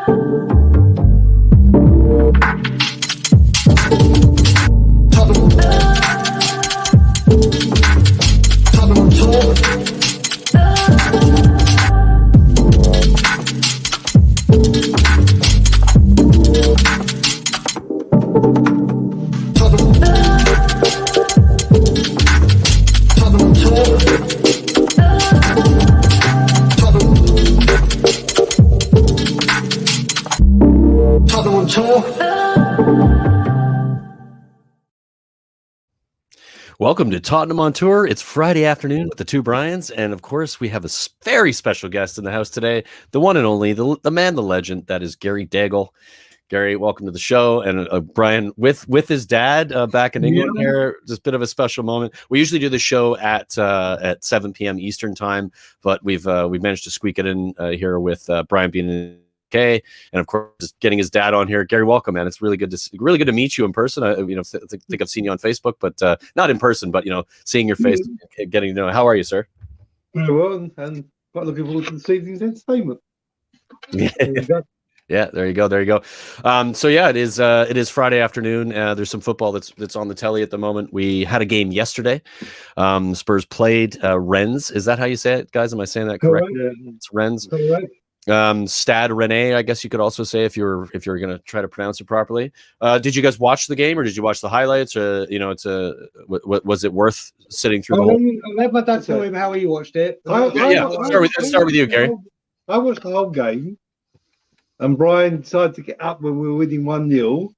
Tottenham On Tour. Tottenham On Tour. Tottenham On Tour. Welcome to Tottenham On Tour. It's Friday afternoon with the two Bryans, and of course, we have a very special guest in the house today, the one and only, the man, the legend, that is Gary Dagul. Gary, welcome to the show. And Brian, with his dad back in England here, just a bit of a special moment. We usually do the show at 7 p.m. Eastern time, but we've managed to squeak it in here with Brian being in UK, and of course, just getting his dad on here. Gary, welcome, man. It's really good to meet you in person. I think I've seen you on Facebook, but not in person. But seeing your face, getting to know. How are you, sir? Very well, and quite looking forward to this evening's entertainment. Yeah, there you go. So yeah, it is Friday afternoon. There's some football that's on the telly at the moment. We had a game yesterday. Spurs played Rens. Is that how you say it, guys? Am I saying that correctly? Yeah. It's Rens. Correct. Stade Rennais, I guess you could also say if you're going to try to pronounce it properly. Did you guys watch the game, or did you watch the highlights? Was it worth sitting through the whole? I'll let my dad tell him how he watched it. Let's start with you, Gary. I watched the whole game, and Brian decided to get up when we were winning 1-0.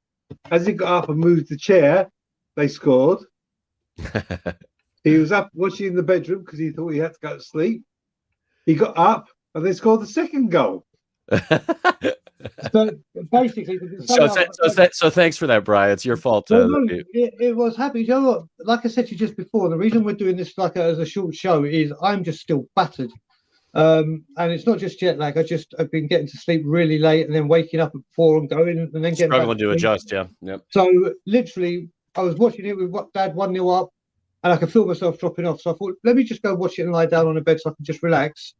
As he got up and moved the chair, they scored. He was up watching in the bedroom because he thought he had to go to sleep. He got up, and they scored the second goal. So basically, so thanks for that, Brian. It's your fault. It was happy. You know what? Like I said to you just before, the reason we're doing this as a short show is I'm just still battered, and it's not just jet lag. I've been getting to sleep really late and then waking up at 4 and going and then getting struggling to adjust. Yeah, yep. So literally, I was watching it with Dad 1-0 up, and I could feel myself dropping off. So I thought, let me just go watch it and lie down on the bed so I can just relax.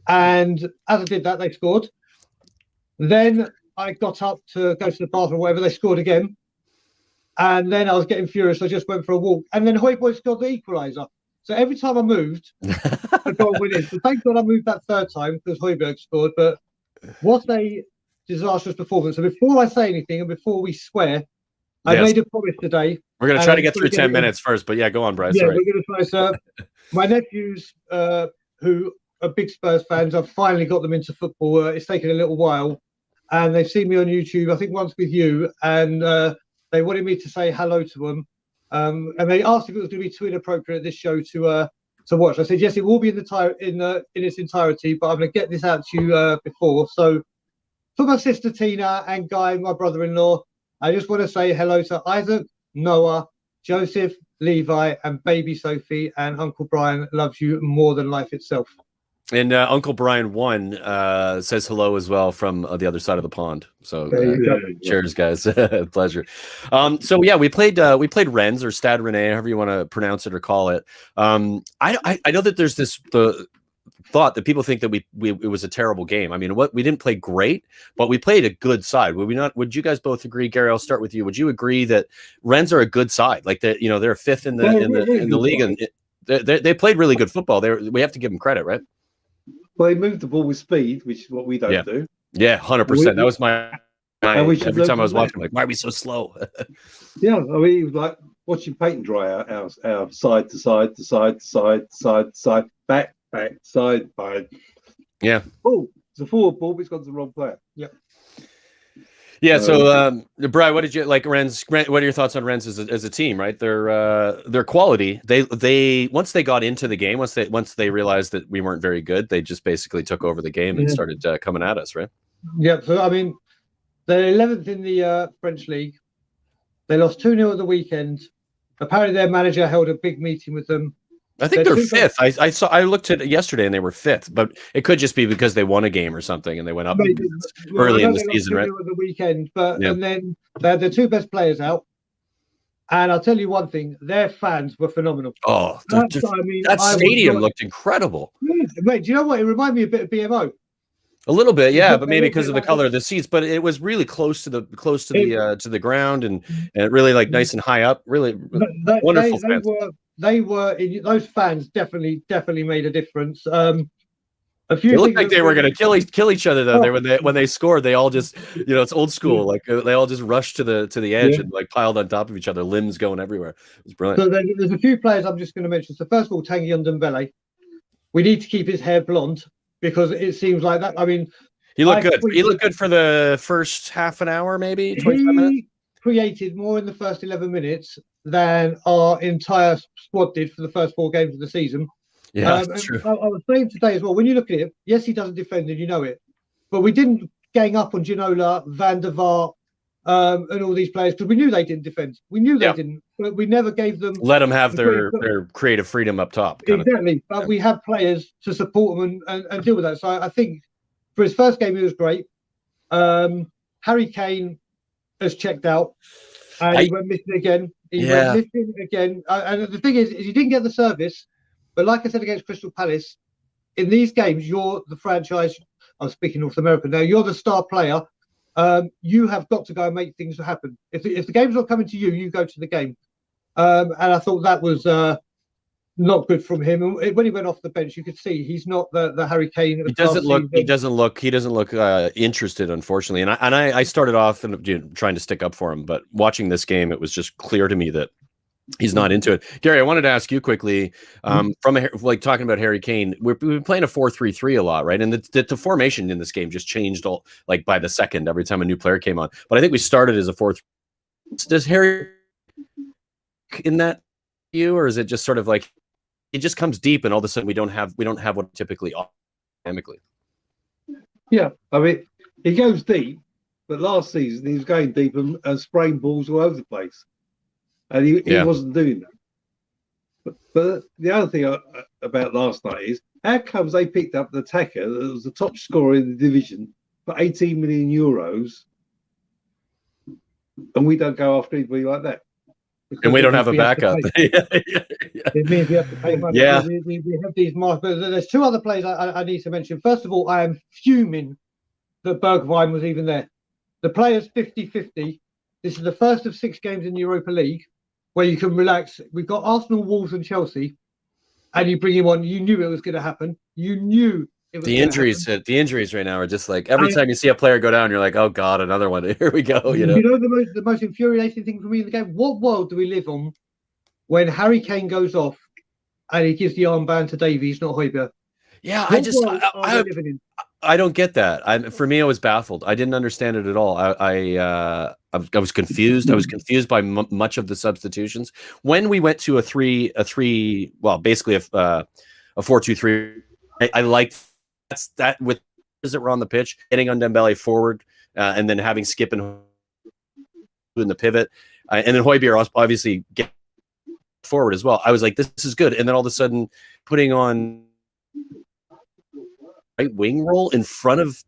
And as I did that, they scored. Then I got up to go to the bathroom or whatever. They scored again. And then I was getting furious. I just went for a walk. And then Højbjerg scored the equaliser. So every time I moved, I'd go and win it. So thank God I moved that third time because Højbjerg scored. But what a disastrous performance. So before I say anything and before we swear, I made a promise today. We're going to try to get through 10 minutes first. But yeah, go on, Bryce. Yeah, we're going to try, sir. My nephews, who are big Spurs fans, I've finally got them into football. It's taken a little while, and they've seen me on YouTube, I think once with you, and they wanted me to say hello to them, and they asked if it was going to be too inappropriate this show to watch. I said yes, it will be in its entirety, but I'm going to get this out to you before. So for my sister Tina and Guy, my brother-in-law, I just want to say hello to Isaac, Noah, Joseph, Levi, and baby Sophie, and Uncle Brian loves you more than life itself. And Uncle Brian 1 says hello as well from the other side of the pond. So cheers, guys. Pleasure. So yeah, we played Rens or Stade Rennais, however you want to pronounce it or call it. I know that there's the thought that people think that it was a terrible game. I mean, we didn't play great, but we played a good side. Would we not? Would you guys both agree, Gary? I'll start with you. Would you agree that Rens are a good side? Like they're fifth in the league, and they played really good football. We have to give them credit, right? Well, they moved the ball with speed, which is what we don't do. Yeah, 100%. That was my every time I was watching, like, why are we so slow? Yeah, I mean, it was like watching paint dry our side to side to side to side to side to side, back, side. Yeah. Oh, it's a forward ball, but it's gone to the wrong player. Yeah. Yeah. So, Brian, what did you like? Rens. What are your thoughts on Rens as a team? Right, their quality. They once they got into the game, once they realized that we weren't very good, they just basically took over the game and started coming at us. Right. Yeah. So I mean, they're 11th in the French league. They lost 2-0 at the weekend. Apparently, their manager held a big meeting with them. I think they're fifth. I looked at it yesterday and they were fifth, but it could just be because they won a game or something and they went up early in the season, right? The weekend, and then they had their two best players out. And I'll tell you one thing: their fans were phenomenal. Oh, that stadium looked incredible. Mate, do you know what? It reminded me a bit of BMO. A little bit, yeah, but A maybe little because bit of the like color of the seats. But it was really close to the ground and really like Mm. nice and high up. Really they wonderful fans. those fans definitely made a difference. A It few looked things like that they were going really, to kill each other though. oh, They when they scored, they all just it's old school. Like they all just rushed to the edge yeah. and like piled on top of each other, limbs going everywhere. It was brilliant. So there's a few players I'm just going to mention. So first of all, Tanguy Ndombele, we need to keep his hair blonde because it seems like that. I mean, He looked I good. He tweeted looked good for the first half an hour, maybe 25 minutes. he created more in the first 11 minutes than our entire squad did for the first 4 games of the season. Yeah, that's And true. I was saying today as well, when you look at it, yes, he doesn't defend and you know it, but we didn't gang up on Ginola, Van der Vaart, and all these players because we knew they didn't defend. We knew they Yeah. didn't, but we never gave them Let them have the their creative freedom up top. exactly. But Yeah. we had players to support them and deal with that. So I think for his first game, he was great. Harry Kane has checked out and he went missing again. He went missing again. And the thing is he didn't get the service. But like I said against Crystal Palace, in these games, you're the franchise. I'm speaking North America now. You're the star player. You have got to go and make things happen. If the game's not coming to you, you go to the game. And I thought that was not good from him. And when he went off the bench, you could see he's not the Harry Kane. He doesn't look interested, unfortunately. And I started off and trying to stick up for him, but watching this game, it was just clear to me that he's not into it. Gary, I wanted to ask you quickly, like talking about Harry Kane, we've been playing a 4-3-3 a lot, right? And the formation in this game just changed all like by the second every time a new player came on. But I think we started as a 4-3. Does Harry in that view, or is it just sort of like it just comes deep and all of a sudden we don't have what typically dynamically? Yeah, I mean, he goes deep, but last season he was going deep and spraying balls all over the place. And he wasn't doing that. But the other thing about last night is how comes they picked up the attacker that was the top scorer in the division for 18 million euros and we don't go after anybody like that? Because and we don't have a backup. It means we have to pay money. Yeah. We have these marks. But there's two other players I need to mention. First of all, I am fuming that Bergwijn was even there. The players 50-50. This is the first of 6 games in the Europa League where you can relax. We've got Arsenal, Wolves, and Chelsea, and you bring him on. You knew it was going to happen. You knew it was. The injuries right now are just like every time you see a player go down, you're like, oh god, another one. Here we go. You know the most infuriating thing for me in the game. What world do we live on when Harry Kane goes off and he gives the armband to Davies, not Højbjerg? Yeah, I don't get that. For me, I was baffled. I didn't understand it at all. I was confused. I was confused by much of the substitutions. When we went to basically a 4-2-3, I liked that with that were on the pitch, hitting on Dembele forward, and then having Skip in the pivot, and then Højbjerg obviously get forward as well. I was like, this is good. And then all of a sudden, putting on right wing role in front of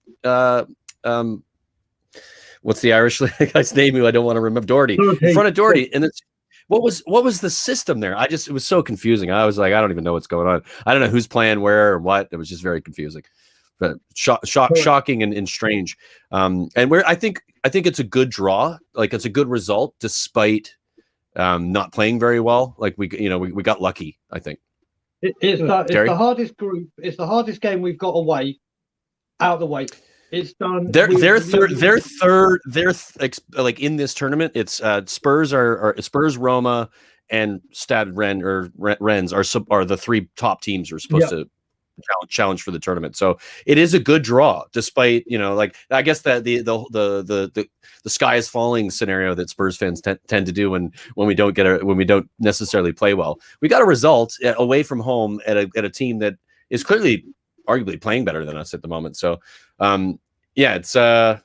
what's the Irish guy's name who I don't want to remember, Doherty, in front of Doherty. And it's what was the system there? It was so confusing. I was like, I don't even know what's going on. I don't know who's playing where or what. It was just very confusing, but shocking and strange. And I think it's a good draw. Like it's a good result despite not playing very well. Like we got lucky, I think. It's the hardest group. It's the hardest game we've got away, out of the way. It's done. They're third. Like in this tournament, it's Spurs are Spurs, Roma, and Stade Rens are the 3 top teams who are supposed to challenge for the tournament. So it is a good draw, despite I guess that the sky is falling scenario that Spurs fans tend to do when we don't necessarily play well. We got a result away from home at a team that is clearly arguably playing better than us at the moment. So it's I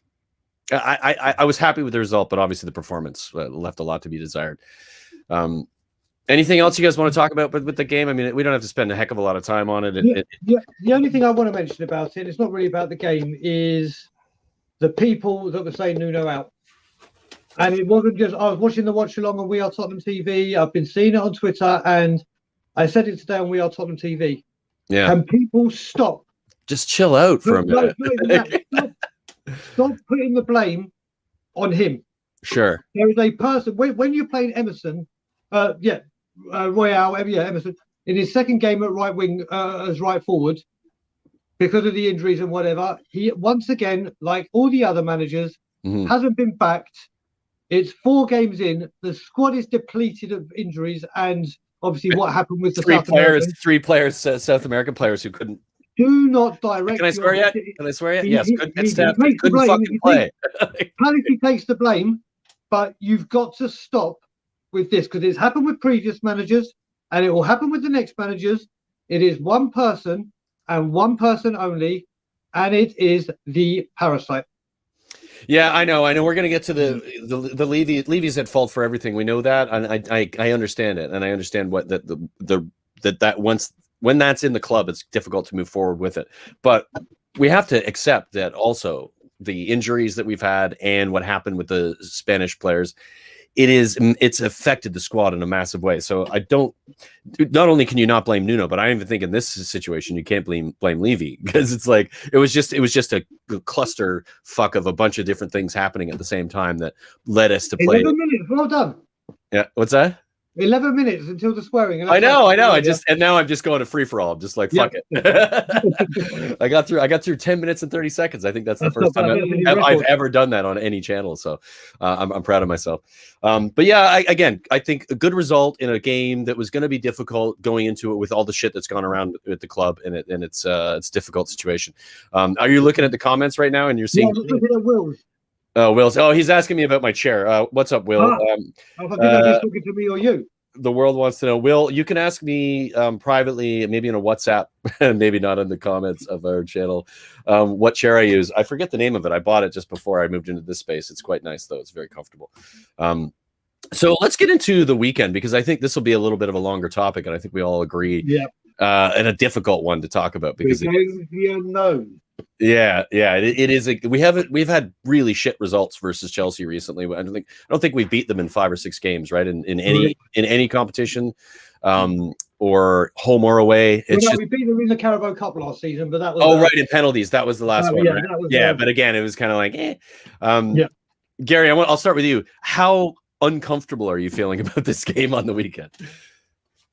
was happy with the result, but obviously the performance left a lot to be desired. Anything else you guys want to talk about with the game? I mean, we don't have to spend a heck of a lot of time on it. The only thing I want to mention about it, it's not really about the game, is the people that were saying Nuno out. And it wasn't just, I was watching the watch along on We Are Tottenham TV. I've been seeing it on Twitter, and I said it today on We Are Tottenham TV. Yeah. Can people stop Just chill out for a No, minute. it's not even that. Stop putting the blame on him. Sure. There is a person when you're playing Emerson, Royale, Emerson in his second game at right wing as right forward because of the injuries and whatever. He once again, like all the other managers, hasn't been backed. It's 4 games in. The squad is depleted of injuries and obviously what happened with the three players, South American players who couldn't. Do not direct. Can I swear yet? Can I swear yet? Yes. Good step. Couldn't fucking play. Palace takes the blame, but you've got to stop with this because it's happened with previous managers and it will happen with the next managers. It is one person and one person only, and it is the parasite. Yeah, I know. We're going to get to the Levy's at fault for everything. We know that, and I understand it, and I understand what that once when that's in the club, it's difficult to move forward with it. But we have to accept that also the injuries that we've had and what happened with the Spanish players, it's affected the squad in a massive way. So not only can you not blame Nuno, but I even think in this situation you can't blame Levy because it's like it was just a cluster fuck of a bunch of different things happening at the same time that led us to play. 11 minutes, well done. Yeah, what's that? 11 minutes until the swearing. I know. And now I'm just going to free for all. I'm just like, fuck it. I got through 10 minutes and 30 seconds. I think that's the first time I've ever done that on any channel. So I'm proud of myself. But yeah, I think a good result in a game that was going to be difficult going into it with all the shit that's gone around at the club and it's a difficult situation. Are you looking at the comments right now and you're seeing? Yeah, looking at Will's. Will's. Oh, he's asking me about my chair. What's up, Will? I think he's talking to me or you. The world wants to know. Will, you can ask me privately, maybe in a WhatsApp, maybe not in the comments of our channel, what chair I use. I forget the name of it. I bought it just before I moved into this space. It's quite nice, though. It's very comfortable. So let's get into the weekend because I think this will be a little bit of a longer topic, and I think we all agree. Yeah. And a difficult one to talk about because the unknown. Yeah, it is. We've had really shit results versus Chelsea recently. I don't think we've beat them in 5 or 6 games, right? In any competition, or home or away. We beat them in the Carabao Cup last season, but that was right, in penalties. That was the last one. Yeah, right? But again, it was kind of like Gary, I'll start with you. How uncomfortable are you feeling about this game on the weekend?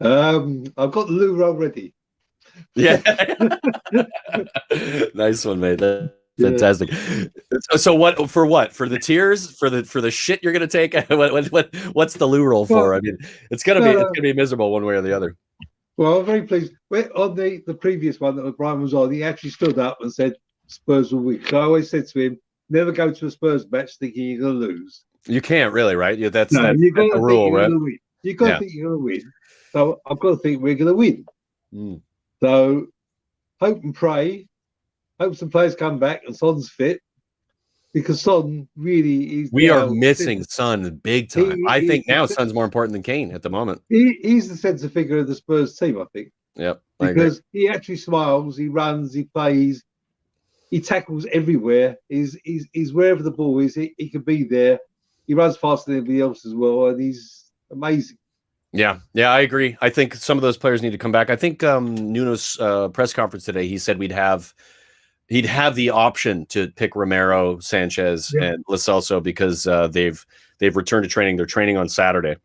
I've got the loo roll ready. Yeah. Nice one, mate. Fantastic. So what for the tears, for the shit you're gonna take? What's the loo roll for? I mean, it's gonna be miserable one way or the other. Well, I'm very pleased. On the previous one that Brian was on, he actually stood up and said Spurs will win. So I always said to him, never go to a Spurs match thinking you're gonna lose. You can't really, right? Yeah, that's a rule, right? You've got to think you're gonna win. So I've got to think we're gonna win. So hope and pray. Hope some players come back and Son's fit because Son really is. We are missing Son big time. I think now Son's more important than Kane at the moment. He's the centre figure of the Spurs team, I think. Yep. Because he actually smiles, he runs, he plays, he tackles everywhere. He's wherever the ball is, he can be there. He runs faster than anybody else as well, and he's amazing. Yeah, I agree. I think some of those players need to come back. I think Nuno's press conference today, he said he'd have the option to pick Romero, Sanchez, and Lo Celso because they've returned to training. They're training on Saturday,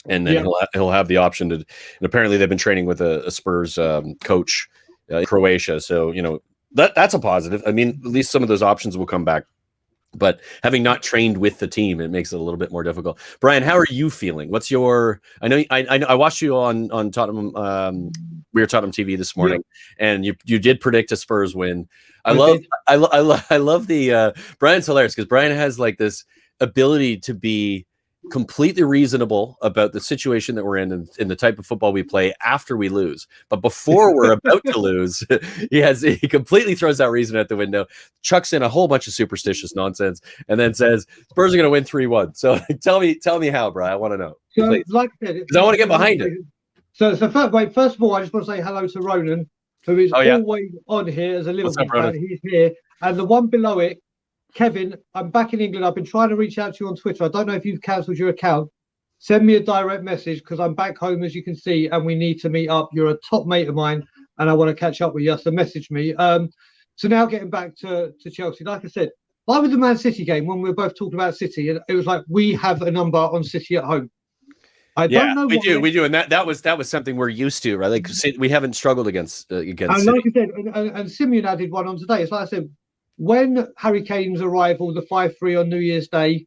and then he'll have the option to. And apparently, they've been training with a Spurs coach in Croatia. So that's a positive. I mean, at least some of those options will come back. But having not trained with the team, it makes it a little bit more difficult. Brian, how are you feeling? What's your? I know I watched you on Tottenham. We were Tottenham TV this morning, and you did predict a Spurs win. I love the Brian's hilarious because Brian has like this ability to be completely reasonable about the situation that we're in and the type of football we play after we lose. But before we're about to lose, he completely throws that reason out the window, chucks in a whole bunch of superstitious nonsense, and then says Spurs are going to win 3-1. So tell me how, Brian. I want to know. So, like I said, because I want to get behind it. So first of all, I just want to say hello to Ronan, who is always on here as a Liverpool fan. He's here, and the one below it, Kevin, I'm back in England. I've been trying to reach out to you on Twitter. I don't know if you've cancelled your account. Send me a direct message because I'm back home, as you can see, and we need to meet up. You're a top mate of mine. and I want to catch up with you. So message me. So now getting back to Chelsea, like I said, I was the Man City game when we were both talking about City, and it was like we have a number on City at home. I don't know. We do, and that was something we're used to, right? Like we haven't struggled against And City. like I said, and Simeon added one on today. It's like I said, when Harry Kane's arrival, the 5-3 on New Year's Day,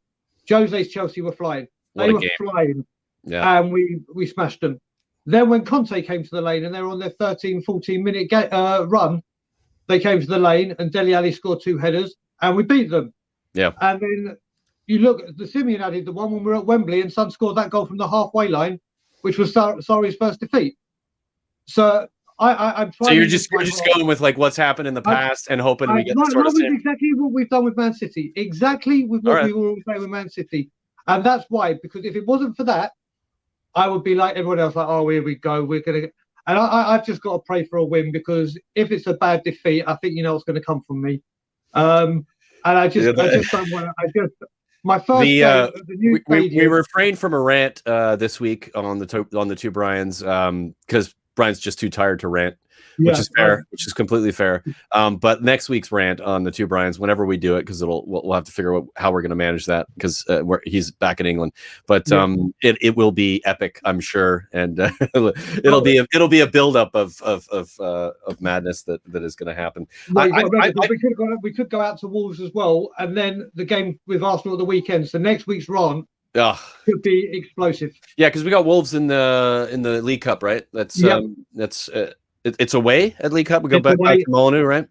Jose's Chelsea were flying. They were flying, and we smashed them. Then when Conte came to the lane and they were on their 13, 14-minute run, they came to the lane and Dele Alli scored 2 headers and we beat them. Yeah. And then you look at the Simeon added the one when we were at Wembley and Son scored that goal from the halfway line, which was Sarri's first defeat. So I'm trying. So you're just going with like what's happened in the past and hoping we get the sort of same. Exactly what we've done with Man City. Exactly with what we were all saying with Man City. And that's why, because if it wasn't for that, I would be like everyone else, like, oh, here we go. We're going to. And I've just got to pray for a win, because if it's a bad defeat, I think you know what's going to come from me. And I just don't want to. My first game, we refrained from a rant this week on the two Brians because Brian's just too tired to rant, which is fair, which is completely fair. But next week's rant on the two Brians, whenever we do it, because we'll have to figure out how we're going to manage that, because he's back in England. But it will be epic, I'm sure, and it'll be a buildup of madness that is going to happen. We could go out to Wolves as well, and then the game with Arsenal at the weekend. So next week's run could be explosive. Yeah, because we got Wolves in the League Cup, right? It's away at League Cup. We go back to Molyneux, right?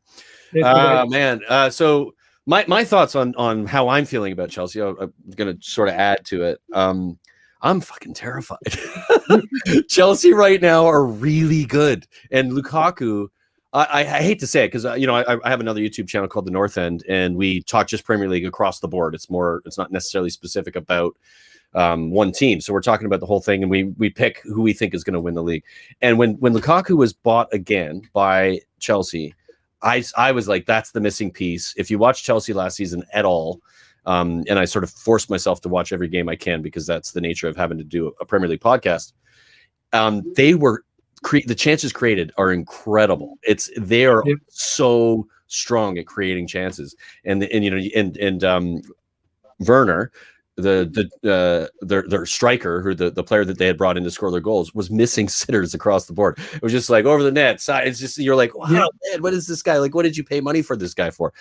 Man. So my thoughts on how I'm feeling about Chelsea, I'm going to sort of add to it. I'm fucking terrified. Chelsea right now are really good, and Lukaku. I hate to say it, because I have another YouTube channel called The North End, and we talk just Premier League across the board. It's not necessarily specific about one team. So we're talking about the whole thing, and we pick who we think is going to win the league. And when Lukaku was bought again by Chelsea, I was like, that's the missing piece. If you watch Chelsea last season at all, and I sort of forced myself to watch every game I can, because that's the nature of having to do a Premier League podcast. The chances created are incredible. They are so strong at creating chances, and Werner, their striker, who the player that they had brought in to score their goals, was missing sitters across the board. It was just like over the net side. It's just, you're like, wow, man, what is this guy like? What did you pay money for this guy for?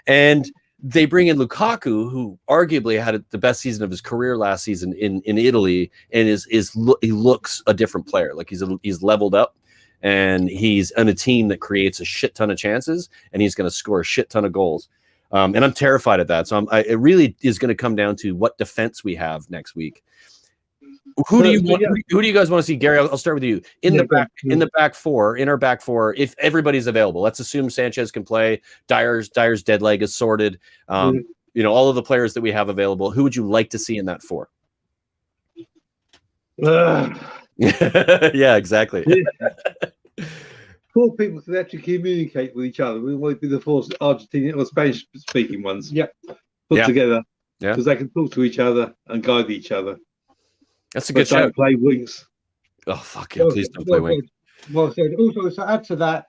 And they bring in Lukaku, who arguably had the best season of his career last season in Italy, and he looks a different player. Like he's leveled up, and he's on a team that creates a shit ton of chances, and he's going to score a shit ton of goals. And I'm terrified of that. So it really is going to come down to what defense we have next week. Who do you guys want to see, Gary? I'll start with you. In our back four, if everybody's available, let's assume Sanchez can play. Dyer's dead leg is sorted. All of the players that we have available. Who would you like to see in that four? Yeah, exactly. Poor people to actually communicate with each other. We want to be the four Argentinian or Spanish-speaking ones. Put together, because they can talk to each other and guide each other. That's a good show. Don't play wings. Oh, fuck yeah. Please don't play wings. Well said. Also, to add to that,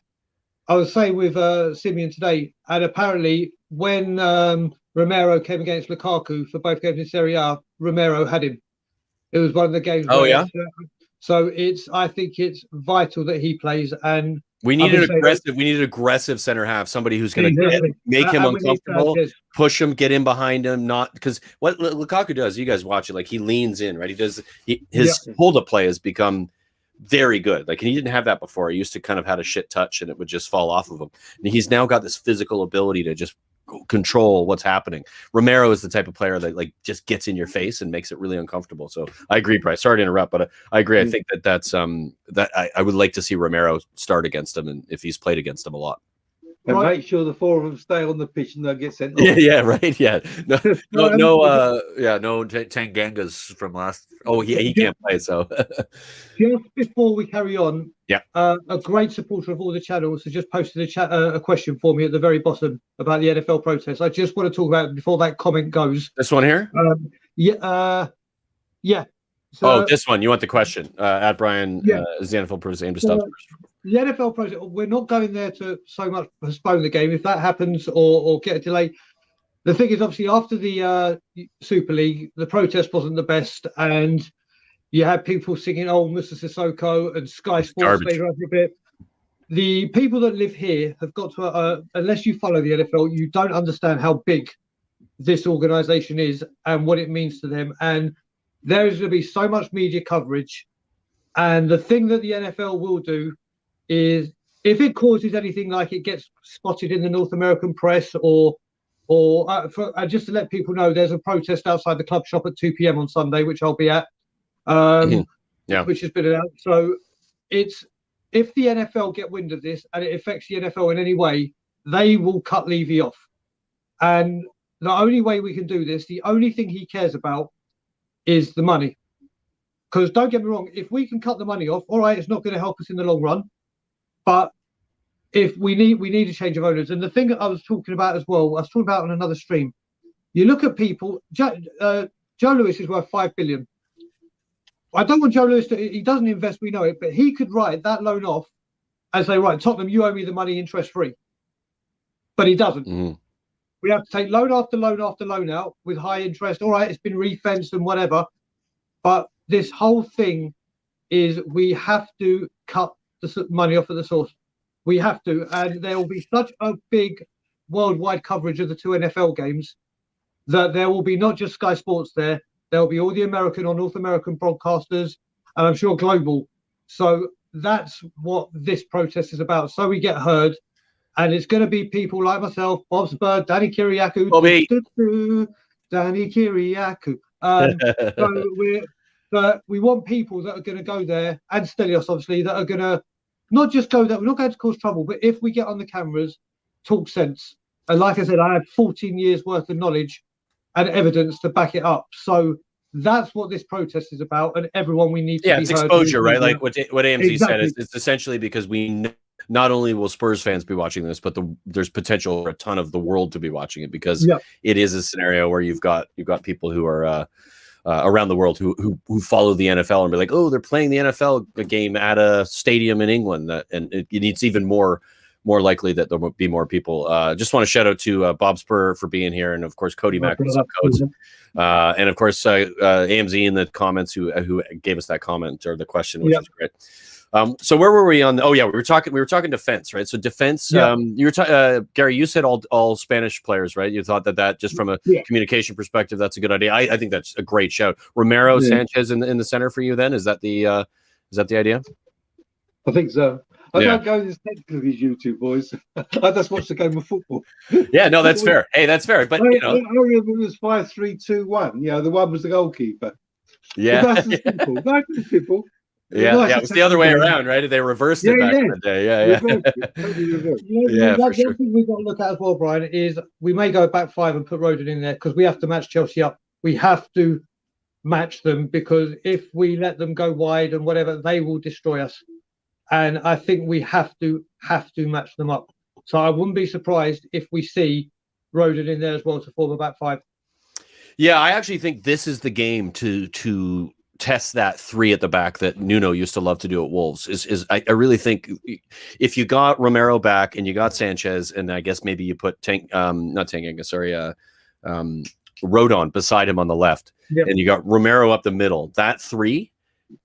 I was saying with Simeon today, and apparently when Romero came against Lukaku for both games in Serie A, Romero had him. It was one of the games. Oh, yeah? So I think it's vital that he plays, and we need an aggressive center half, somebody who's going to make him uncomfortable, push him, get in behind him, not because what Lukaku does, you guys watch it, like he leans in, right? His hold-up play has become very good. Like, and he didn't have that before. He used to kind of had a shit touch and it would just fall off of him. And he's now got this physical ability to just control what's happening. Romero is the type of player that like just gets in your face and makes it really uncomfortable. So I agree, Bryce. Sorry to interrupt, but I agree. I think that's that I would like to see Romero start against him, and if he's played against him a lot. And make sure the four of them stay on the pitch and they'll get sent off. Yeah, right. Yeah. No Tanganga's from last. Oh, he can't play, so just before we carry on, a great supporter of all the channels has just posted a question for me at the very bottom about the NFL protest. I just want to talk about it before that comment goes. This one here? Yeah. So, this one. You want the question? At Brian, is the NFL protest aimed to stop? the NFL process, we're not going there to so much postpone the game. If that happens or get a delay, the thing is, obviously, after the Super League, the protest wasn't the best, and you had people singing "Oh, Mr. Sissoko" and Sky Sports garbage. made a bit. The people that live here have got to, unless you follow the NFL, you don't understand how big this organisation is and what it means to them. And there is going to be so much media coverage. And the thing that the NFL will do is, if it causes anything like it gets spotted in the North American press, or just to let people know, there's a protest outside the club shop at 2 p.m. on Sunday, which I'll be at, which has been announced. So it's, if the NFL get wind of this and it affects the NFL in any way, they will cut Levy off. And the only way we can do this, the only thing he cares about is the money. Because don't get me wrong, if we can cut the money off, all right, it's not going to help us in the long run. But if we need a change of owners. And the thing that I was talking about as well, I was talking about on another stream. You look at people, Joe Lewis is worth $5 billion. I don't want Joe Lewis he doesn't invest, we know it, but he could write that loan off and say, right, Tottenham, you owe me the money interest free. But he doesn't. Mm-hmm. We have to take loan after loan after loan out with high interest. All right, it's been refenced and whatever. But this whole thing is, we have to cut the money off at the source. We have to. And there will be such a big worldwide coverage of the two NFL games that there will be not just Sky Sports there. There will be all the American or North American broadcasters, and I'm sure global. So that's what this protest is about. So we get heard, and it's going to be people like myself, Bob Spur, Danny Kiriakou, Danny Kiriakou. So we want people that are going to go there, and Stelios obviously, that are going to not just go there. We're not going to cause trouble, but if we get on the cameras, talk sense. And like I said, I have 14 years worth of knowledge and evidence to back it up. So that's what this protest is about, and everyone we need to it's be heard. exposure, right? Like what AMZ said, Exactly. it's essentially because we know not only will Spurs fans be watching this, but there's potential for a ton of the world to be watching it, because it is a scenario where you've got people who are around the world who follow the NFL and be like, oh, they're playing the NFL game at a stadium in England, and it's even more likely that there will be more people. Just want to shout out to Bob Spur for being here, and of course Cody Mack with some codes, and of course AMZ in the comments who gave us that comment or the question, which is great. So where were we on? We were talking defense, right? So defense. You were Gary. You said all Spanish players, right? You thought that just from a communication perspective, that's a good idea. I think that's a great shout. Romero, Sanchez in the center for you. Then is that the idea? I think so. I don't go as technical as you two boys. I just watch the game of football. Yeah, no, that's fair. Hey, that's fair. But I remember it was 5-3-2-1. The one was the goalkeeper. Yeah, that's simple. Nice and simple. It was the other way around, right? They reversed it back in the day. One thing we've got to look at as well, Brian, is we may go back 5 and put Rodon in there, because we have to match Chelsea up. We have to match them, because if we let them go wide and whatever, they will destroy us. And I think we have to match them up. So I wouldn't be surprised if we see Rodon in there as well to form a back 5. Yeah, I actually think this is the game to test that 3 at the back that Nuno used to love to do at Wolves. I really think if you got Romero back and you got Sanchez, and I guess maybe you put Rodon beside him on the left, and you got Romero up the middle, that 3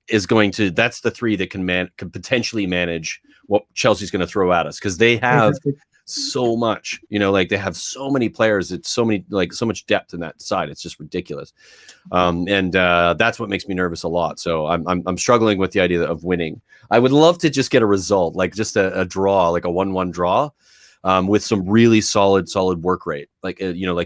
is that's the 3 that can potentially manage what Chelsea's going to throw at us, because they have so much, they have so many players. It's so much depth in that side. It's just ridiculous. And that's what makes me nervous a lot. So I'm struggling with the idea of winning. I would love to just get a result, like just a draw, like a 1-1 draw, with some really solid work rate. Like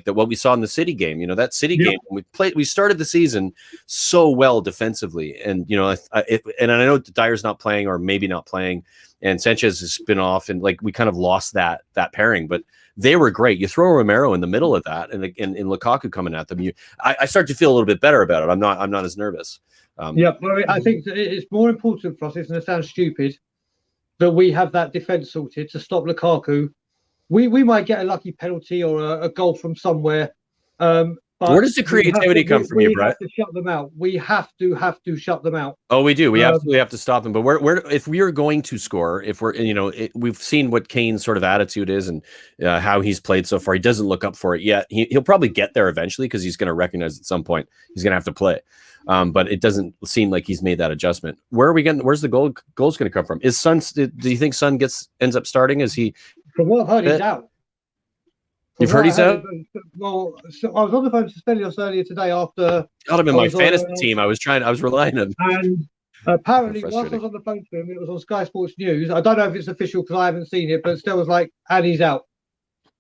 what we saw in the City game, that City game, we started the season so well defensively. And, and I know Dyer's not playing, or maybe not playing, and Sanchez has been off, and we kind of lost that pairing, but they were great. You throw Romero in the middle of that, and Lukaku coming at them, I start to feel a little bit better about it. I'm not as nervous. I think it's more important for us. It's going to sound stupid, that we have that defense sorted to stop Lukaku. We might get a lucky penalty or a goal from somewhere, but Where does the creativity come from, you, Brett? We have to shut them out. We have to shut them out. Oh, we do. We absolutely have to stop them. But where if we are going to score, if we're we've seen what Kane's sort of attitude is and how he's played so far. He doesn't look up for it yet. He'll probably get there eventually because he's going to recognize at some point he's going to have to play. But it doesn't seem like he's made that adjustment. Where are we getting? Where's the goals going to come from? Is Son? Do you think Son ends up starting? Is he? From what I've heard, he's out. You've heard he's out? Well, so I was on the phone to Stelios earlier today after. That would have been my fantasy team. I was relying on him. And apparently, whilst I was on the phone to him, it was on Sky Sports News. I don't know if it's official because I haven't seen it, but Stel was like, and he's out.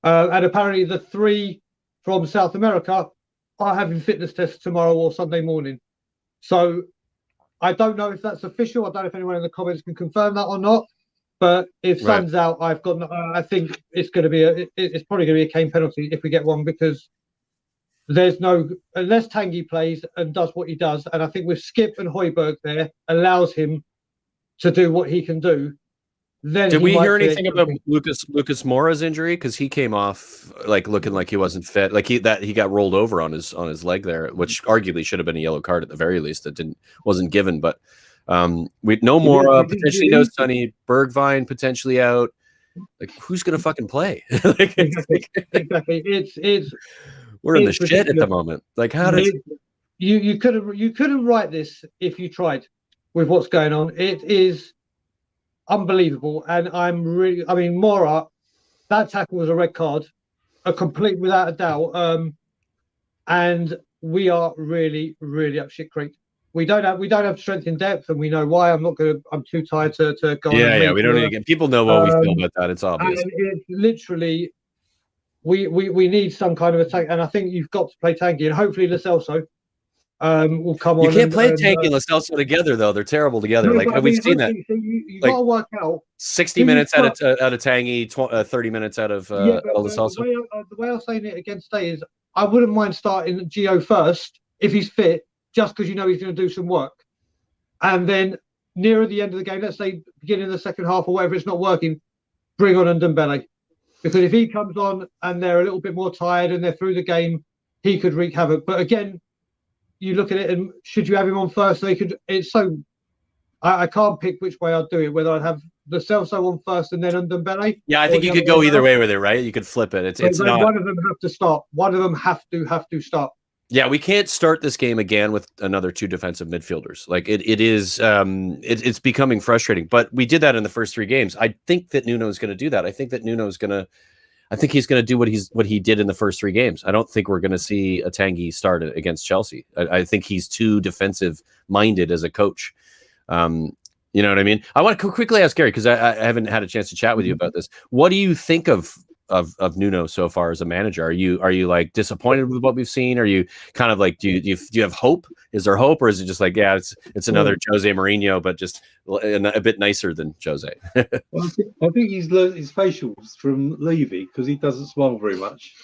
And apparently, the 3 from South America are having fitness tests tomorrow or Sunday morning. So I don't know if that's official. I don't know if anyone in the comments can confirm that or not. But if Son's out, I think it's going to be it's probably going to be a Kane penalty if we get one, because there's no, unless Tanguy plays and does what he does, and I think with Skip and Højbjerg there allows him to do what he can do. Then did we hear anything about Lucas Moura's injury? Because he came off like looking like he wasn't fit, like he got rolled over on his leg there, which arguably should have been a yellow card at the very least. That wasn't given, but. We no more potentially no Sonny Bergwijn potentially out. Like who's gonna fucking play? Exactly. It's we're in the shit at the moment. Like how does you couldn't write this if you tried with what's going on. It is unbelievable, and Moura, that tackle was a red card, a complete without a doubt. And we are really, really up shit creek. We don't have strength in depth, and we know why. I'm too tired to go on. Yeah, we don't need to get people know what we feel about that. It's obvious. And it's literally, we need some kind of attack, and I think you've got to play Tanguy, and hopefully Lo Celso will come on. You can't play Tanguy and Lo Celso together, though. They're terrible together. We've seen that. So you got to work out 60 minutes out of Tanguy, 30 minutes out of Lo Celso. The way I was saying it against today is, I wouldn't mind starting Gio first if he's fit, just because he's going to do some work. And then nearer the end of the game, let's say beginning of the second half or whatever, it's not working, bring on Ndombele. Because if he comes on and they're a little bit more tired and they're through the game, he could wreak havoc. But again, you look at it and should you have him on first? I can't pick which way I'd do it, whether I'd have Lo Celso on first and then Ndombele. Yeah, I think you could go either way with it, right? You could flip it. It's not. One of them have to start. One of them have to start. Yeah, we can't start this game again with another 2 defensive midfielders. Like it's becoming frustrating. But we did that in the first 3 games. I think that Nuno is going to do that. I think he's going to do what he did in the first 3 games. I don't think we're going to see a Tanguy start against Chelsea. I think he's too defensive minded as a coach. You know what I mean? I want to quickly ask Gary, because I haven't had a chance to chat with you about this. What do you think of Nuno so far as a manager? Are you like disappointed with what we've seen? Are you kind of like do you have hope? Is there hope, or is it just like it's another Jose Mourinho, but just a bit nicer than Jose? Well, I think he's learned his facials from Levy because he doesn't smile very much.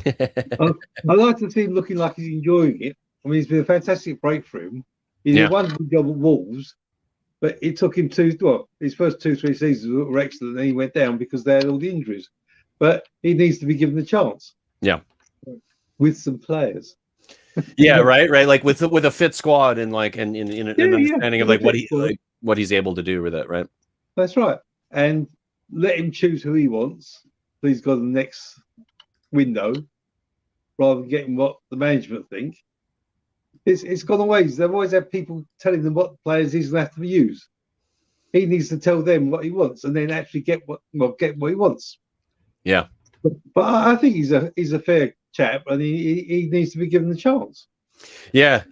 I like to see him looking like he's enjoying it. I mean, it's been a fantastic break for him. He did one good job at Wolves, but it took him his first 2-3 seasons were excellent, and he went down because they had all the injuries. But he needs to be given the chance. Yeah, with some players. Yeah, right. Like with a fit squad and like an understanding of like what he's able to do with it, right? That's right. And let him choose who he wants. So he's got the next window, rather than getting what the management think. It's gone away. They've always had people telling them what players he's going to have to use. He needs to tell them what he wants, and then actually get what he wants. Yeah, but I think he's a fair chap, and he needs to be given the chance. Yeah.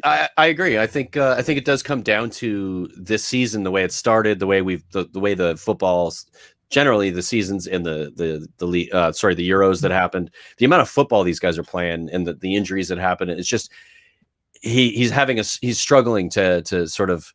I agree. I think it does come down to this season, the way it started, the way the football's generally the seasons and the Euros that happened, the amount of football these guys are playing, and the injuries that happen. It's just he's struggling to sort of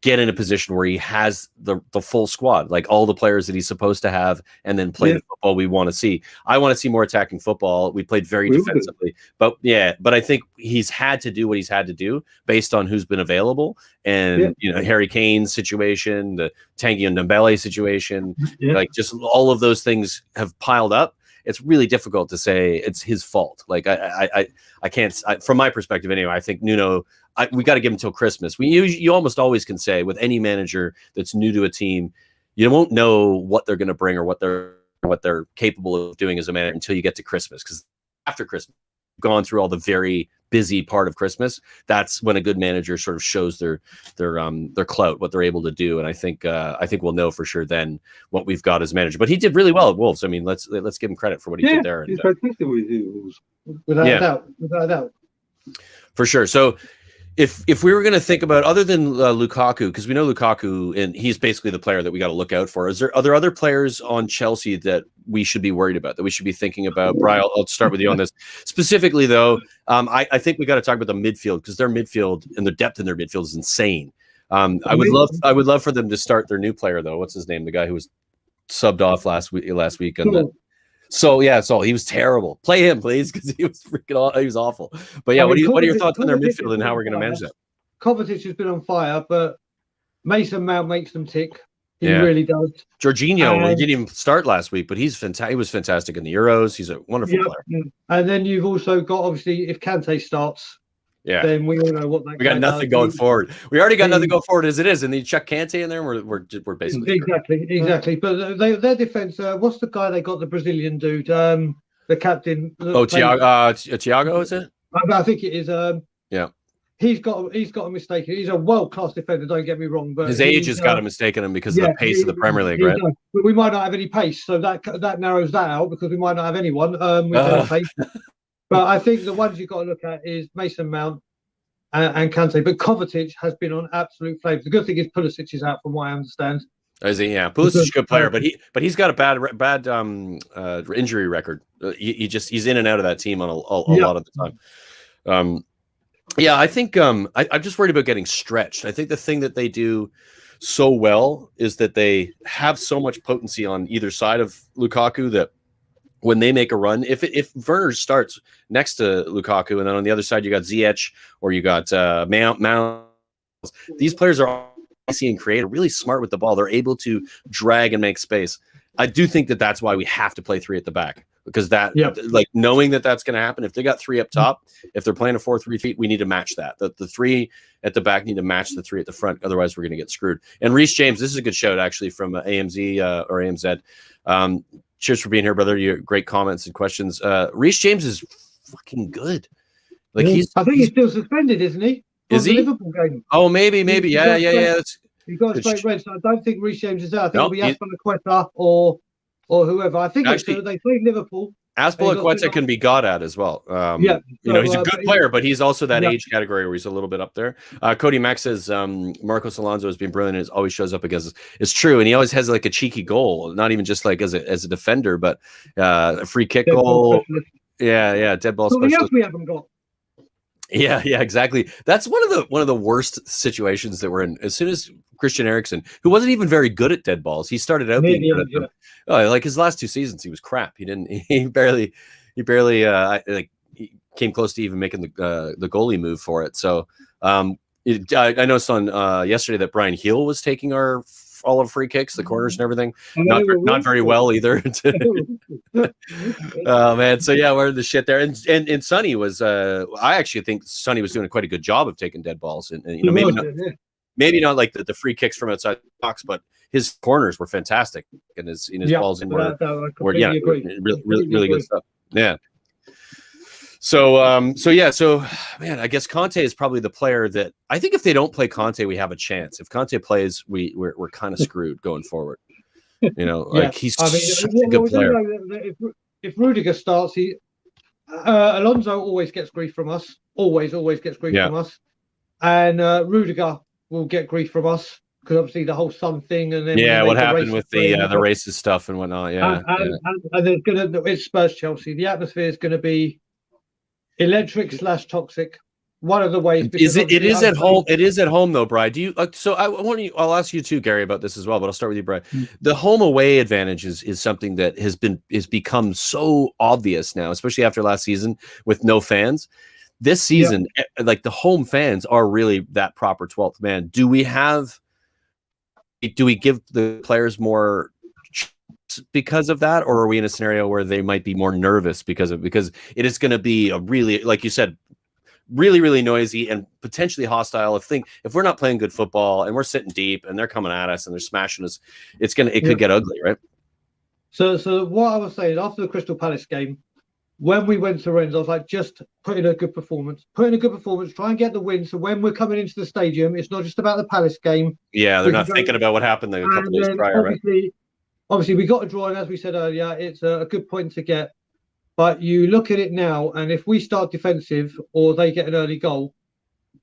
get in a position where he has the full squad, like all the players that he's supposed to have, and then play the football we want to see. I want to see more attacking football. We played very defensively, but I think he's had to do what he's had to do based on who's been available, and Harry Kane's situation, the Tanguy and Ndombele situation, like just all of those things have piled up. it's really difficult to say it's his fault. Like I can't, from my perspective anyway. I think Nuno, we got to give him until Christmas. You almost always can say with any manager that's new to a team, you won't know what they're going to bring or what they're capable of doing as a manager until you get to Christmas, because after Christmas, gone through all the very busy part of Christmas, that's when a good manager sort of shows their clout, what they're able to do. And I think we'll know for sure then what we've got as manager. But he did really well at Wolves. I mean, let's give him credit for what he did there. He's fantastic with Wolves, without a doubt. For sure. So if we were going to think about, other than Lukaku, because we know Lukaku and he's basically the player that we got to look out for, are there other players on Chelsea that we should be worried about, that we should be thinking about? Brian, I'll start with you on this specifically, though. I think we got to talk about the midfield, because their midfield and the depth in their midfield is insane. I would love for them to start their new player, though. What's his name? The guy who was subbed off last week. So he was terrible. Play him, please, because he was he was awful. But yeah, what are your thoughts on their midfield and how we're going to manage that? Kovacic has been on fire, but Mason Mount makes them tick. He really does. Jorginho, he didn't even start last week, but he was fantastic in the Euros. He's a wonderful player. And then you've also got, obviously, if Kante starts, then we all know what that. We got nothing going forward. We already got nothing going forward as it is, and then you chuck Kante in there, and we're basically exactly. But their defense. What's the guy they got? The Brazilian dude, the captain. Thiago, is it? I think it is. Yeah. He's got a mistake. He's a world-class defender. Don't get me wrong, but his age has got a mistake in him because of the pace of the Premier League, right? But we might not have any pace, so that narrows that out, because we might not have anyone with pace. But I think the ones you've got to look at is Mason Mount and Kante. But Kovacic has been on absolute flames. The good thing is Pulisic is out, from what I understand. Is he? Yeah, Pulisic is a good player, but he's got a bad injury record. He's in and out of that team on a lot of the time. Yeah, I think I'm just worried about getting stretched. I think the thing that they do so well is that they have so much potency on either side of Lukaku that when they make a run, if Werner starts next to Lukaku, and then on the other side you got Ziyech or you got Mount, these players are easy and creative, really smart with the ball. They're able to drag and make space. I do think that that's why we have to play three at the back, because like knowing that that's going to happen. If they got three up top, if they're playing a 4-3-3, we need to match that. The three at the back need to match the three at the front. Otherwise, we're going to get screwed. And Reece James, this is a good shout actually from AMZ or AMZ. Cheers for being here, brother. Your great comments and questions. Reece James is fucking good. Like I think he's still suspended, isn't he? Is he? Liverpool game. Oh, maybe. Yeah. He's got a straight red, so I don't think Reece James is out. I think it'll be Azpilicueta or whoever. I think actually, they played Liverpool. Azpilicueta can be got at as well. He's a good player, but he's also that age category where he's a little bit up there. Cody Mack says Marcos Alonso has been brilliant and always shows up against us. It's true, and he always has like a cheeky goal, not even just like as a defender, but a free kick goal. Dead ball specialist. Something else we haven't got. Yeah, exactly. That's one of the worst situations that we're in. As soon as Christian Eriksen, who wasn't even very good at dead balls, he started out being good at them. Like his last 2 seasons, he was crap. He barely he came close to even making the goalie move for it. So I noticed on yesterday that Brian Heel was taking all of free kicks, the corners and everything. Not very well either. Oh man, so yeah, we're in the shit there. And Sonny was I actually think Sonny was doing quite a good job of taking dead balls, and maybe not like the free kicks from outside the box, but his corners were fantastic, and his balls in were really good stuff. Yeah. So man, I guess Conte is probably the player that I think if they don't play Conte, we have a chance. If Conte plays, we're kind of screwed going forward. He's such a good player. If Rudiger starts, Alonso always gets grief from us. Always gets grief from us, and Rudiger will get grief from us because obviously the whole Sun thing, and then what happened with the racist stuff and whatnot. And there's it's Spurs Chelsea. The atmosphere is going to be electric/toxic. One of the ways it is at home. It is at home though, Brian. Do you so I'll ask you too, Gary, about this as well, but I'll start with you, Brian. The home away advantage is something that has become so obvious now, especially after last season with no fans. This season, like the home fans are really that proper 12th man. Do we give the players more because of that, or are we in a scenario where they might be more nervous because it is going to be a really, like you said, really, really noisy and potentially hostile. If we're not playing good football and we're sitting deep and they're coming at us and they're smashing us, it could get ugly, right? So what I was saying after the Crystal Palace game, when we went to Rens, I was like, just put in a good performance, try and get the win. So when we're coming into the stadium, it's not just about the Palace game. Yeah, they're not thinking about what happened a couple days prior, right? Obviously, we got a draw, and as we said earlier, it's a good point to get. But you look at it now, and if we start defensive or they get an early goal,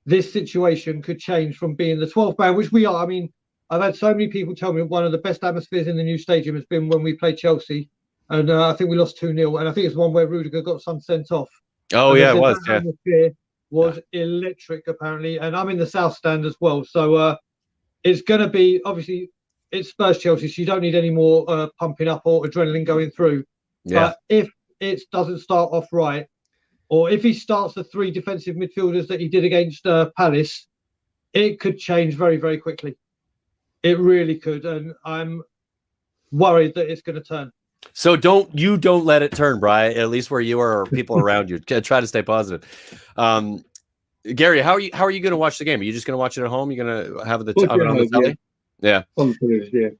this situation could change from being the 12th man, which we are. I mean, I've had so many people tell me one of the best atmospheres in the new stadium has been when we played Chelsea. And I think we lost 2-0. And I think it's one where Rudiger got some sent off. Oh, yeah, it was. That atmosphere was electric, apparently. And I'm in the South Stand as well. So it's going to be, obviously, it's Spurs Chelsea, so you don't need any more pumping up or adrenaline going through. Yeah. But if it doesn't start off right, or if he starts the 3 defensive midfielders that he did against Palace, it could change very, very quickly. It really could. And I'm worried that it's going to turn. So don't let it turn, Brian, at least where you are or people around you. Try to stay positive. Gary, how are you going to watch the game? Are you just going to watch it at home? You're going to have it on the telly? Yeah.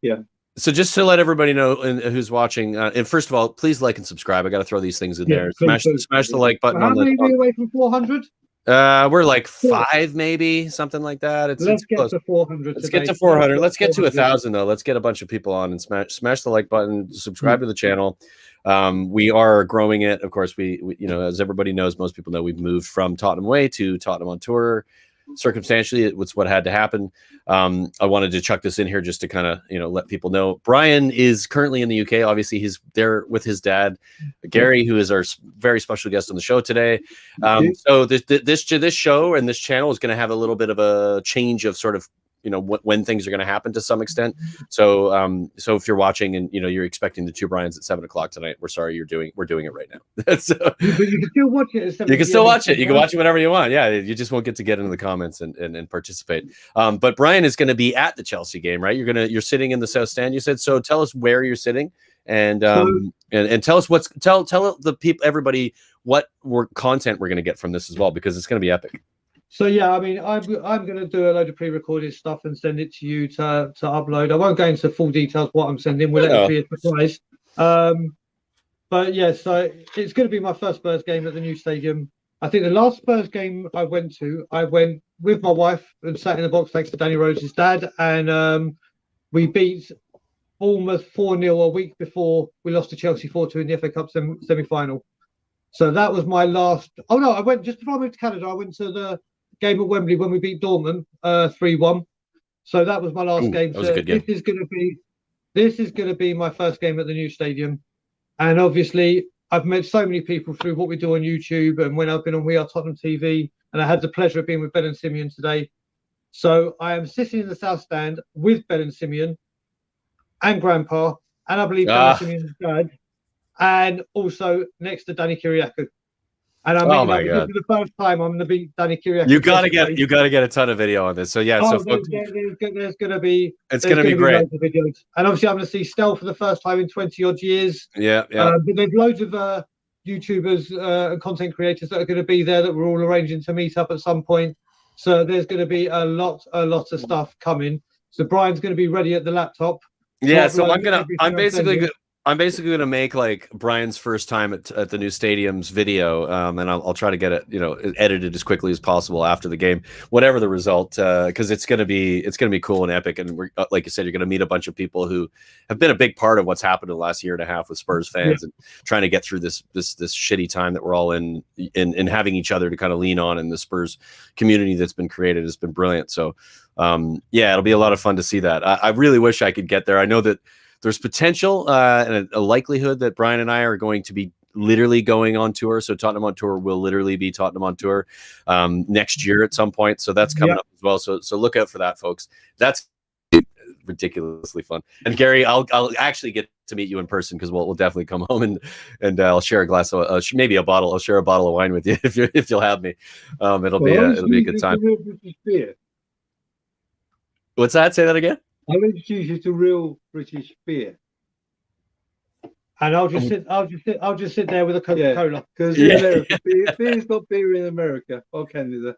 Yeah. So just to let everybody know who's watching, and first of all, please like and subscribe. I got to throw these things in there. Smash the like button. How many are we away from 400? We're like 5, maybe something like that. Let's get to 400. Let's get to 400. Let's get to 1,000 though. Let's get a bunch of people on and smash the like button. Subscribe to the channel. We are growing it. Of course, we as everybody knows, most people know, we've moved from Tottenham away to Tottenham on tour. Circumstantially, it was what had to happen. I wanted to chuck this in here just to kind of let people know. Brian is currently in the UK. Obviously, he's there with his dad, Gary, who is our very special guest on the show today. So this show and this channel is going to have a little bit of a change of sort of when things are going to happen to some extent. So so if you're watching and you're expecting the 2 Brians at 7:00 tonight, we're sorry, we're doing it right now. So, but you can still watch it. You can still watch it. You can watch it whenever you want. Yeah, you just won't get to get into the comments and participate. But Brian is going to be at the Chelsea game, right? You're sitting in the South Stand, you said. So tell us where you're sitting and tell us tell the people, everybody, what content we're going to get from this as well, because it's going to be epic. So yeah, I mean, I'm going to do a load of pre-recorded stuff and send it to you to upload. I won't go into full details what I'm sending. We'll let it be a surprise. But yeah, so it's going to be my first Spurs game at the new stadium. I think the last Spurs game I went with my wife and sat in the box thanks to Danny Rose's dad, and we beat Bournemouth 4-0 a week before we lost to Chelsea 4-2 in the FA Cup semi-final. So that was my last. Oh no, I went just before I moved to Canada. I went to the game at Wembley when we beat Dortmund 3-1. So that was my last game. That was a good game. This is going to be my first game at the new stadium, and obviously I've met so many people through what we do on YouTube and when I've been on We Are Tottenham TV, and I had the pleasure of being with Ben and Simeon today. So I am sitting in the South Stand with Ben and Simeon and Grandpa, and I believe Ben and Simeon's dad, and also next to Danny Kiriakou. And I'm oh my God! For the first time, I'm going to beat Danny Kiriakou. You gotta get a ton of video on this. So yeah, so folks, there's going to be great. Loads of videos. And obviously, I'm going to see Stel for the first time in 20 odd years. Yeah. But there's loads of YouTubers and content creators that are going to be there that we're all arranging to meet up at some point. So there's going to be a lot of stuff coming. So Brian's going to be ready at the laptop. Yeah. So I'm basically gonna make like Brian's first time at the new stadium's video, and I'll try to get it edited as quickly as possible after the game, whatever the result, because it's gonna be cool and epic, and we're like you said, you're gonna meet a bunch of people who have been a big part of what's happened in the last year and a half with Spurs fans and trying to get through this shitty time that we're all in having each other to kind of lean on, and the Spurs community that's been created has been brilliant. So yeah, it'll be a lot of fun to see that. I really wish I could get there. I know that there's potential and a likelihood that Brian and I are going to be literally going on tour. So Tottenham on Tour will literally be Tottenham on Tour next year at some point. So that's coming up as well. So look out for that, folks. That's ridiculously fun. And Gary, I'll actually get to meet you in person, because we'll definitely come home and I'll share a glass of maybe a bottle. I'll share a bottle of wine with you if you'll have me. It'll be a good time. What's that? Say that again. I'll introduce you to real British beer. And I'll just sit there with a Coca-Cola. Because in America, beer's not beer in America or Canada.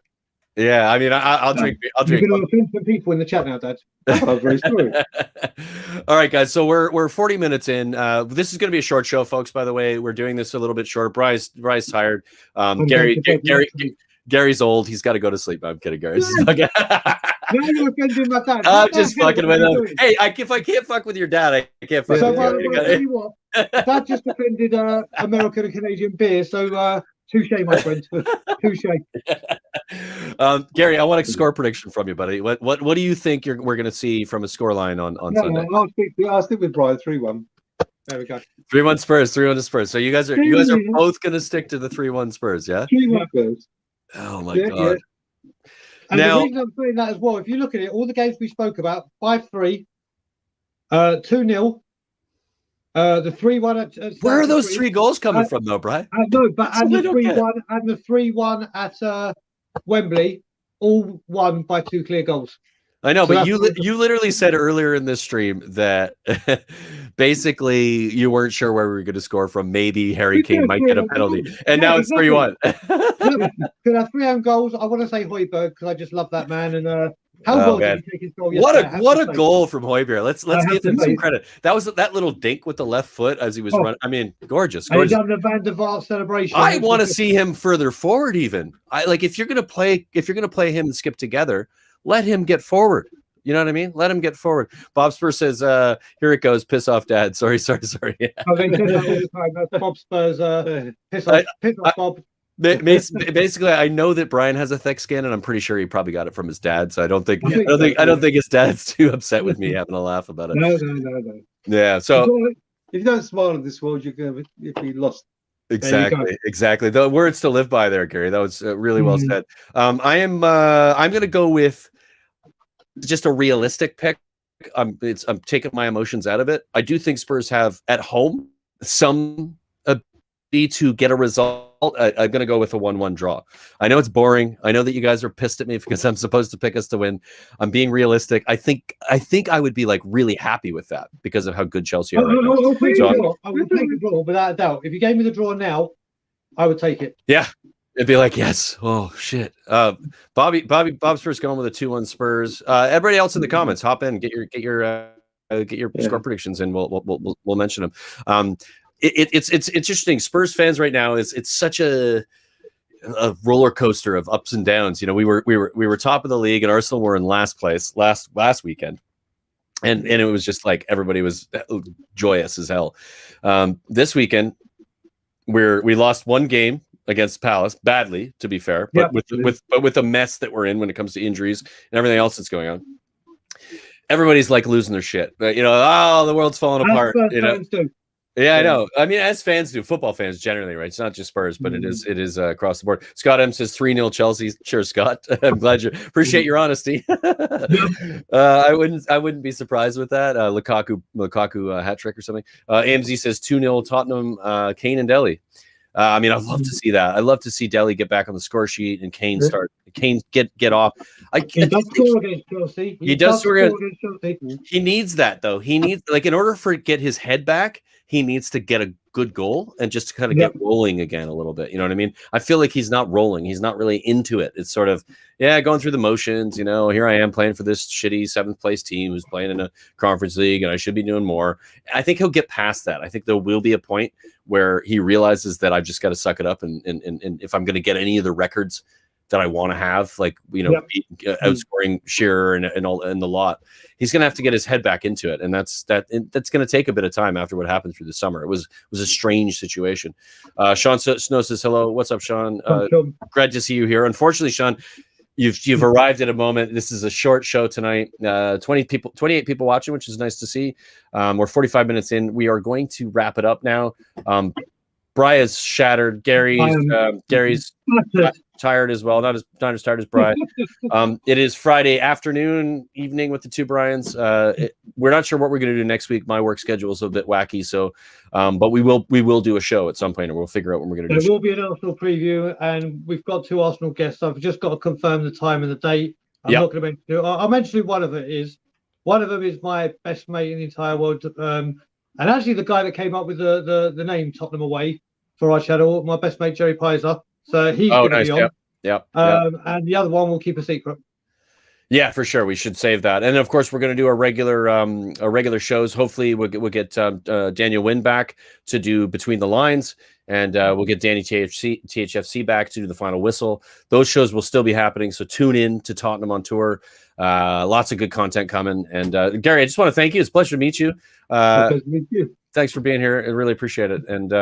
Yeah, I mean, I'll drink. I'll You're drink. going to offend some people in the chat now, Dad. I'm very sorry. All right, guys. So we're 40 minutes in. This is going to be a short show, folks. By the way, we're doing this a little bit shorter. Bry's tired. Gary's old. He's got to go to sleep. I'm kidding, Gary. I'm just fucking with him. Hey, if I can't fuck with your dad, I can't fuck with you. Tell you what, Dad just offended American and Canadian beer, so touche, my friend. Touche. Gary, I want a score prediction from you, buddy. What do you think we're going to see from a score line on Sunday? I'll stick with Brian 3-1. There we go. 3-1 Spurs, 3-1 to Spurs. So you guys are both going to stick to the 3-1 Spurs, yeah? 3-1 Spurs. Oh my god. Yeah. And the reason I'm saying that as well, if you look at it, all the games we spoke about, 5-3, 2-0, the 3-1 at where are those 3 goals coming from though, Brian? No, but and the 3-1 at Wembley, all won by 2 clear goals. I know, so but you literally said earlier in this stream that basically you weren't sure where we were going to score from. Maybe Harry Kane might get a penalty, and now it's 3-1. Could have 3 own goals. I want to say Højbjerg because I just love that man. And how well did he take his goal? What a goal from Højbjerg. Let's give him some credit. That was that little dink with the left foot as he was running. I mean, gorgeous. He done the Van der Vaart celebration. I want to see him further forward. Even if you're going to play him and Skip together. Let him get forward. You know what I mean? Let him get forward. Bob Spurs says, here it goes. Piss off, Dad. Sorry. Yeah. I think that's all the time. That's Bob Spurs. Piss off, Bob. Basically, I know that Brian has a thick skin, and I'm pretty sure he probably got it from his dad. So I don't think his dad's too upset with me having a laugh about it. No. Yeah. So if you don't smile in this world, you're going to be lost. Exactly. The words to live by there, Gary. That was really well said. I'm going to go with just a realistic pick. I'm taking my emotions out of it. I do think Spurs have at home some ability to get a result. I'm going to go with a 1-1 draw. I know it's boring. I know that you guys are pissed at me because I'm supposed to pick us to win. I'm being realistic. I think I would be like really happy with that because of how good Chelsea are. I would take a draw without a doubt. If you gave me the draw now, I would take it. Yeah. It'd be like, yes. Oh shit. Bob's first going with a 2-1 Spurs. Everybody else in the comments, hop in, get your score predictions, and we'll mention them. It's interesting. Spurs fans right now it's such a roller coaster of ups and downs. You know, we were top of the league, and Arsenal were in last place last weekend, and it was just like everybody was joyous as hell. This weekend we lost one game against Palace, badly, to be fair, but with the mess that we're in when it comes to injuries and everything else that's going on. Everybody's like losing their shit. But, the world's falling apart. Yeah, I know. I mean, as fans do, football fans generally, right? It's not just Spurs, but it is across the board. Scott M says 3-0 Chelsea. Sure, Scott. I'm glad you appreciate your honesty. I wouldn't be surprised with that. Lukaku hat trick or something. AMZ says 2-0 Tottenham. Kane and Dele. I mean, I'd love to see that. I'd love to see Dele get back on the score sheet and Kane get off. He does score against Chelsea. He does score against Chelsea. He needs that though. He needs in order for get his head back, he needs to get a good goal and just kind of get rolling again a little bit. You know what I mean? I feel like he's not rolling. He's not really into it. It's sort of, going through the motions. Here I am playing for this shitty 7th place team who's playing in a conference league, and I should be doing more. I think he'll get past that. I think there will be a point where he realizes that I've just got to suck it up, and if I'm going to get any of the records that I want to have, outscoring Shearer and all and the lot, he's going to have to get his head back into it, and that's going to take a bit of time after what happened through the summer. It was a strange situation. Sean Snow says hello. What's up, Sean? Glad to see you here. Unfortunately, Sean, you've arrived at a moment. This is a short show tonight. 28 people watching, which is nice to see. We're 45 minutes in. We are going to wrap it up now. Bria's shattered. Gary's tired as well. Not as tired as Bri. It is Friday evening with the two Bryans. We're not sure what we're going to do next week. My work schedule is a bit wacky, so but we will do a show at some point, and we'll figure out what we're going to do. There will be an Arsenal preview, and we've got 2 Arsenal guests. I've just got to confirm the time and the date. I'm not going to mention it. I'll mention who one of them is. One of them is my best mate in the entire world, And actually, the guy that came up with the name Tottenham Away for our channel, my best mate Jerry Pizer. So he's going to be on. Yep. And the other one will keep a secret. Yeah, for sure. We should save that. And of course, we're going to do our regular shows. Hopefully, we'll get Daniel Wynn back to do Between the Lines, and we'll get Danny THFC back to do the Final Whistle. Those shows will still be happening, so tune in to Tottenham on Tour. Lots of good content coming. And Gary, I just want to thank you. It's a pleasure to meet you. Thanks for being here. I really appreciate it. And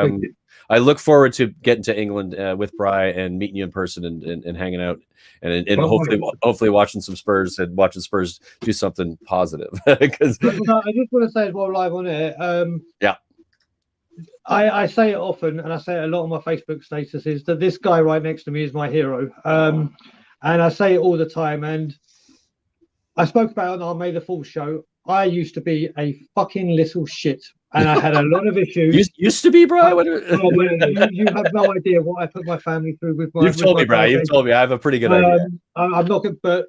I look forward to getting to England with Bri and meeting you in person and hanging out and hopefully watching some Spurs and watching Spurs do something positive. Because I just want to say as well, live on air. I say it often, and I say it a lot on my Facebook statuses, that this guy right next to me is my hero. And I say it all the time. And I spoke about it on our May the 4th show. I used to be a fucking little shit, and I had a lot of issues. Used to be, bro? You have no idea what I put my family through with my. You've told me, bro. You've told me. I have a pretty good idea. I'm not good, but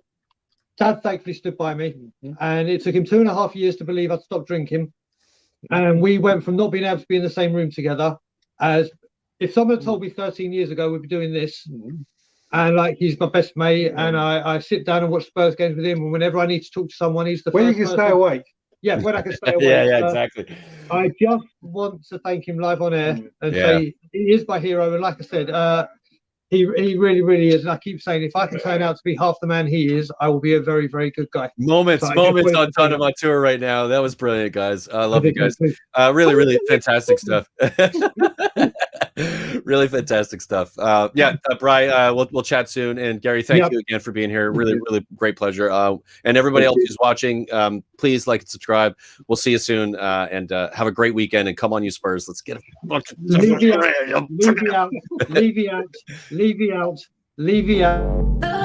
Dad thankfully stood by me, and it took him 2.5 years to believe I'd stopped drinking. And we went from not being able to be in the same room together, as if someone had told me 13 years ago we'd be doing this. And like, he's my best mate, and I sit down and watch Spurs games with him. And whenever I need to talk to someone, he's the when first you can person. stay awake. Yeah, when I can stay awake. Yeah, exactly. I just want to thank him live on air and say he is my hero. And like I said, he really, really is. And I keep saying, if I can turn out to be half the man he is, I will be a very, very good guy. Moments on Tottenham on Tour right now. That was brilliant, guys. I love you guys. Really, really fantastic stuff. Really fantastic stuff. Bri, we'll chat soon. And Gary, thank you again for being here. Really, really great pleasure. And everybody else who's watching, please like and subscribe. We'll see you soon. And have a great weekend. And come on, you Spurs. Let's get a fucking leave you out.